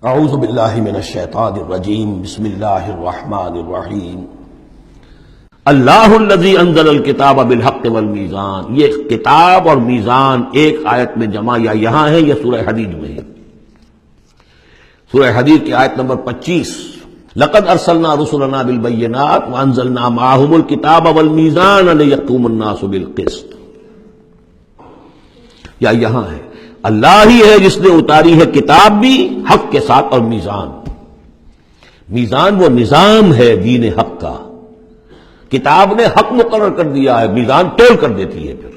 اعوذ باللہ من الشیطان الرجیم بسم اللہ الرحمن الرحیم اللہ الذی انزل الکتاب بالحق والمیزان. یہ کتاب اور میزان ایک آیت میں جمع یا یہاں ہے یا سورہ حدید میں ہے. سورہ حدید کی آیت نمبر 25 لقد ارسلنا رسلنا بالبینات وانزلنا معهم الکتاب والمیزان لیقوم الناس بالقسط. یا یہاں ہے اللہ ہی ہے جس نے اتاری ہے کتاب بھی حق کے ساتھ اور میزان. میزان وہ نظام ہے دین حق کا. کتاب نے حق مقرر کر دیا ہے، میزان تول کر دیتی ہے. پھر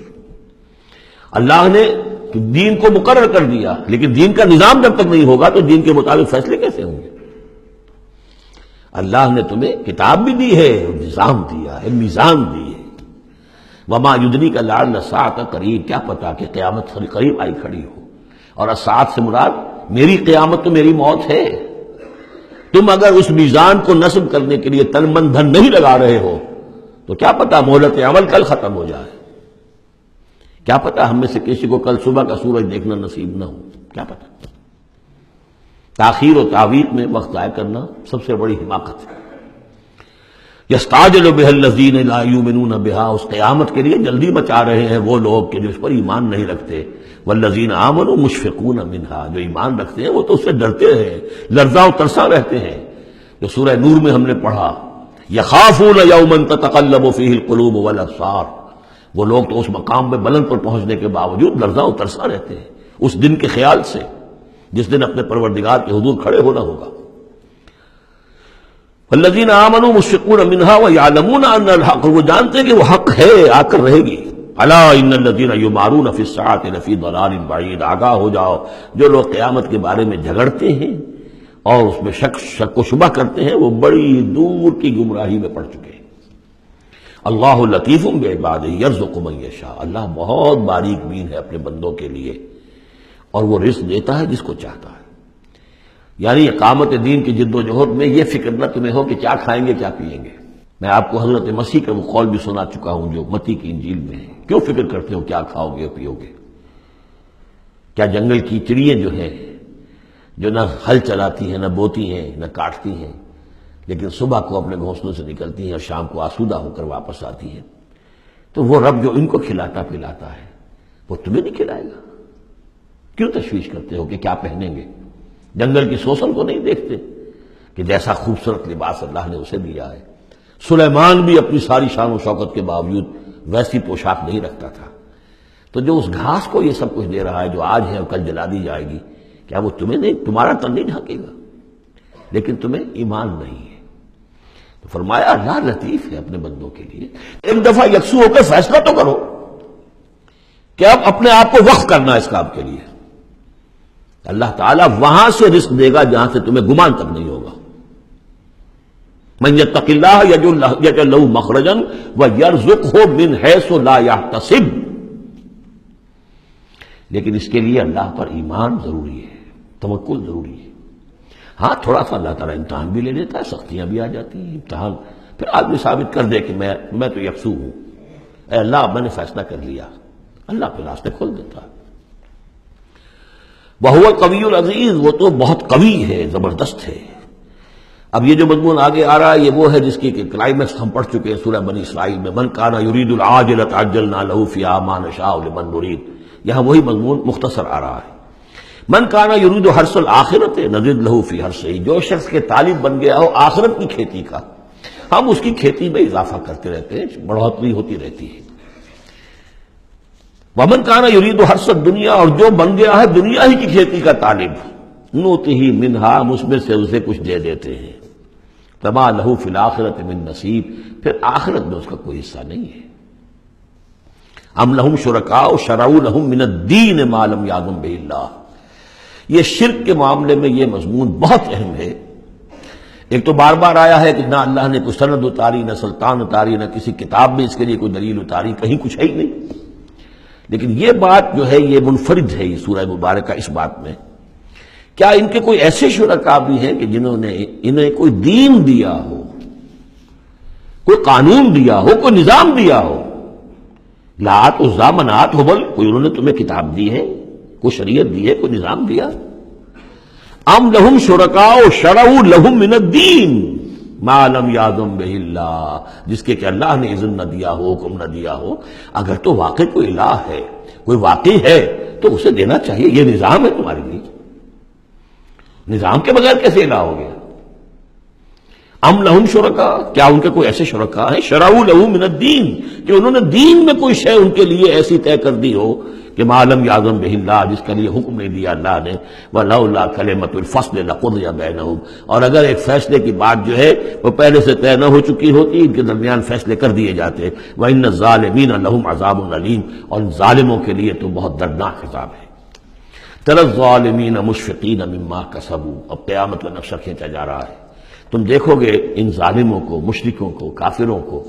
اللہ نے دین کو مقرر کر دیا، لیکن دین کا نظام جب تک نہیں ہوگا تو دین کے مطابق فیصلے کیسے ہوں گے؟ اللہ نے تمہیں کتاب بھی دی ہے، نظام دیا ہے، میزان دی ہے. وما یدریک لعل الساعۃ قریب، کیا پتا کہ قیامت قریب آئی کھڑی ہو. اور الساعۃ سے مراد میری قیامت تو میری موت ہے. تم اگر اس میزان کو نصب کرنے کے لیے تن من دھن نہیں لگا رہے ہو تو کیا پتا مہلت عمل کل ختم ہو جائے. کیا پتا ہم میں سے کسی کو کل صبح کا سورج دیکھنا نصیب نہ ہو. کیا پتا. تاخیر و تعویق میں وقت ضائع کرنا سب سے بڑی حماقت ہے. یستعجل بها الذین لا یؤمنون بها، اس قیامت کے لیے جلدی مچا رہے ہیں وہ لوگ کہ جو اس پر ایمان نہیں رکھتے. والذین آمنوا مشفقون منها، جو ایمان رکھتے ہیں وہ تو اس سے ڈرتے ہیں، لرزاں و ترساں رہتے ہیں. جو سورہ نور میں ہم نے پڑھا یخافون یوما تتقلب فیہ القلوب والابصار، وہ لوگ تو اس مقام پہ بلند پر پہنچنے کے باوجود لرزاں و ترساں رہتے ہیں اس دن کے خیال سے جس دن اپنے پروردگار کے حضور کھڑے ہونا ہوگا. والذین آمنوا مشفقون منها ویعلمون ان الحق، وہ جانتے ہیں کہ وہ حق ہے، آ کر رہے گی. الا ان الذین یمارون فی الساعۃ لفی ضلال بعید، آگاہ ہو جاؤ جو لوگ قیامت کے بارے میں جھگڑتے ہیں اور اس میں شک و شبہ کرتے ہیں وہ بڑی دور کی گمراہی میں پڑ چکے ہیں. اللہ لطیف بعبادہ یرزق من یشاء، اللہ بہت باریک بین ہے اپنے بندوں کے لیے اور وہ رزق دیتا ہے جس کو چاہتا ہے. یعنی اقامت دین کی جد و جہد میں یہ فکر نہ تمہیں ہو کہ کیا کھائیں گے کیا پیئیں گے. میں آپ کو حضرت مسیح کا وہ قول بھی سنا چکا ہوں جو متی کی انجیل میں ہے. کیوں فکر کرتے ہو کیا کھاؤ گے پیو گے؟ کیا جنگل کی چڑیاں جو ہیں جو نہ ہل چلاتی ہیں نہ بوتی ہیں نہ کاٹتی ہیں لیکن صبح کو اپنے گھونسلوں سے نکلتی ہیں اور شام کو آسودہ ہو کر واپس آتی ہیں، تو وہ رب جو ان کو کھلاتا پلاتا ہے وہ تمہیں نہیں کھلائے گا؟ کیوں تشویش کرتے ہو کہ کیا پہنیں گے؟ جنگل کی سوسن کو نہیں دیکھتے کہ جیسا خوبصورت لباس اللہ نے اسے دیا ہے. سلیمان بھی اپنی ساری شان و شوکت کے باوجود ویسی پوشاک نہیں رکھتا تھا. تو جو اس گھاس کو یہ سب کچھ دے رہا ہے جو آج ہے اور کل جلا دی جائے گی، کیا وہ تمہیں نہیں، تمہارا تن نہیں ڈھانکے گا؟ لیکن تمہیں ایمان نہیں ہے. تو فرمایا اللہ لطیف ہے اپنے بندوں کے لیے. ایک دفعہ یکسو ہو کر فیصلہ تو کرو کہ اب اپنے آپ کو وقف کرنا اس کام کے لیے. اللہ تعالیٰ وہاں سے رزق دے گا جہاں سے تمہیں گمان تک نہیں ہوگا. من یتق اللہ یجعل لہ مخرجا ویرزقہ من حیث لا یحتسب. لیکن اس کے لیے اللہ پر ایمان ضروری ہے، توکل ضروری ہے. ہاں تھوڑا سا اللہ تعالیٰ امتحان بھی لے لیتا ہے، سختیاں بھی آ جاتی ہیں. امتحان پھر آدمی ثابت کر دے کہ میں تو یکسو ہوں، اے اللہ میں نے فیصلہ کر لیا. اللہ پھر راستے کھول دیتا ہے. وَهُوَ الْقَوِيُّ الْعَزِيزُ، وہ تو بہت قوی ہے، زبردست ہے. اب یہ جو مضمون آگے آ رہا ہے یہ وہ ہے جس کی کلائمیکس ہم پڑھ چکے ہیں سورہ بنی اسرائیل میں. مَنْ كَانَ يُرِيدُ الْعَاجِلَةَ عَجَّلْنَا لَهُ فِيهَا مَا نَشَاءُ لِمَنْ نُرِيدُ. یہاں وہی مضمون مختصر آ رہا ہے. مَنْ كَانَ يُرِيدُ حَرْثَ الْآخِرَةِ نَزِدْ لَهُ فِي حَرْثِهِ، جو شخص کے طالب بن گیا ہو آخرت کی کھیتی کا، ہم اس کی کھیتی میں اضافہ کرتے رہتے ہیں، بڑھوتری ہوتی رہتی ہے. وَمَنْ كَانَ يُرِيدُ حَرْثَ الدُّنْيَا، اور جو بن گیا ہے دنیا ہی کی کھیتی کا طالب، نُؤْتِهِ مِنْهَا، ہم اس میں سے اسے کچھ دے دیتے ہیں. فَمَا لَهُ فِي الْآخِرَةِ مِن نَصِيب، پھر آخرت میں اس کا کوئی حصہ نہیں ہے. أَمْ لَهُمْ شُرَكَاءُ شَرَعُوا لَهُم مِّنَ الدِّينِ مَا لَمْ يَأْذَن بِهِ اللَّهُ. یہ شرک کے معاملے میں یہ مضمون بہت اہم ہے. ایک تو بار بار آیا ہے کہ نہ اللہ نے کوئی سند اتاری، نہ سلطان اتاری، نہ کسی کتاب میں اس کے لیے کوئی دلیل اتاری، کہیں کچھ ہے ہی نہیں. لیکن یہ بات جو ہے یہ منفرد ہے یہ سورہ مبارکہ اس بات میں. کیا ان کے کوئی ایسے شرکاء بھی ہیں کہ جنہوں نے انہیں کوئی دین دیا ہو، کوئی قانون دیا ہو، کوئی نظام دیا ہو؟ لات عزا منات ہبل، کوئی انہوں نے تمہیں کتاب دی ہے، کوئی شریعت دی ہے، کوئی نظام دیا؟ ام لہم شرکاء شرعوا لہم من الدین ما لم یاذن بہ اللہ، جس کے کہ اللہ نے اذن نہ دیا ہو، حکم نہ دیا ہو۔ اگر تو واقعی کوئی الہ ہے، کوئی واقعی ہے، تو اسے دینا چاہیے۔ یہ نظام ہے تمہارے لیے، نظام کے بغیر کیسے الہ ہو گیا؟ ام لہم شرکاء، کیا ان کے کوئی ایسے شرکاء ہیں شرعوا لہم من الدین کہ انہوں نے دین میں کوئی شے ان کے لیے ایسی طے کر دی ہو کہ ما لم یاذن بہ اللہ، جس کے لیے حکم نہیں دیا اللہ نے۔ ولولا کلمۃ الفصل لقضی بینہم، اور اگر ایک فیصلے کی بات جو ہے وہ پہلے سے طے نہ ہو چکی ہوتی، ان کے درمیان فیصلے کر دیے جاتے۔ وان الظالمین لہم عذاب علیم، اور ظالموں کے لیے تو بہت دردناک عذاب ہے۔ تری الظالمین مشفقین مما کسبوا، اب قیامت کا نقشہ کھینچا جا رہا ہے۔ تم دیکھو گے ان ظالموں کو، مشرکوں کو، کافروں کو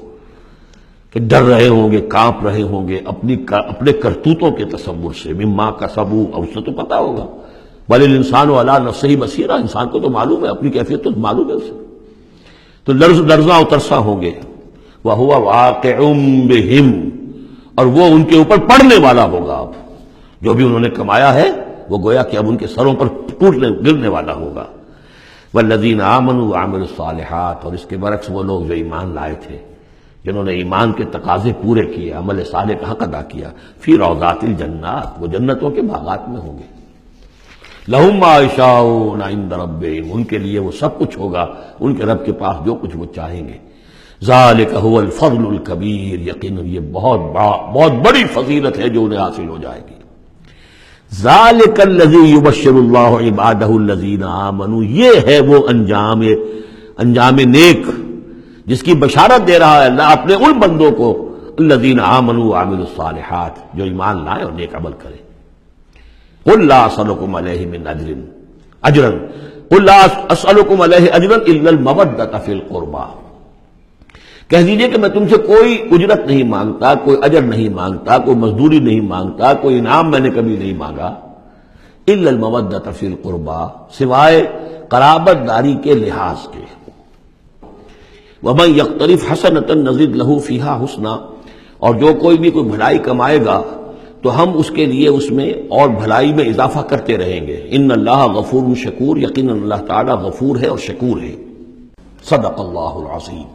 کہ ڈر رہے ہوں گے، کانپ رہے ہوں گے اپنے کرتوتوں کے تصور سے۔ مما کسبوا، اور اس سے تو پتا ہوگا، بل الانسان علی نفسہ بصیرہ، انسان کو تو معلوم ہے، اپنی کیفیت تو معلوم ہے اسے، تو لرزاں و ترساں ہوں گے۔ وَهُوَ وَاقِعٌ بِهِمْ، اور وہ ان کے اوپر پڑنے والا ہوگا۔ اب جو بھی انہوں نے کمایا ہے وہ گویا کہ اب ان کے سروں پر گرنے والا ہوگا۔ والذین آمنوا وعملوا الصالحات، اور اس کے برعکس وہ لوگ جو ایمان لائے تھے، جنہوں نے ایمان کے تقاضے پورے کیے، عمل صالح کا حق ادا کیا، فی روضات الجنات، وہ جنتوں کے باغات میں ہوں گے۔ لہم ما یشاءون عند ربہم، ان کے لیے وہ سب کچھ ہوگا ان کے رب کے پاس جو کچھ وہ چاہیں گے۔ ذالک هو الفضل الکبیر، یقیناً یہ بہت بڑی فضیلت ہے جو انہیں حاصل ہو جائے گی۔ ذالک الذی یبشر اللہ عبادہ الذین آمنوا، یہ ہے وہ انجام نیک جس کی بشارت دے رہا ہے اللہ اپنے ان بندوں کو، الذین آمنوا وعملوا الصالحات، جو ایمان لائیں اور نیک عمل کریں۔ قل لا اسألکم علیہ من اجرا قل لا اسألکم علیہ اجرا الا المودۃ فی القربى، کہہ دیجئے کہ میں تم سے کوئی اجرت نہیں مانگتا، کوئی اجر نہیں مانگتا، کوئی مزدوری نہیں مانگتا، کوئی انعام میں نے کبھی نہیں مانگا، الا المودۃ فی القربى، سوائے قرابت داری کے لحاظ کے۔ ومن یقترف حسنۃ نزد لہ فیہا حسنا، اور جو کوئی بھی کوئی بھلائی کمائے گا تو ہم اس کے لیے اس میں اور بھلائی میں اضافہ کرتے رہیں گے۔ ان اللہ غفور شکور، یقیناً اللہ تعالی غفور ہے اور شکور ہے۔ صدق اللہ العظیم۔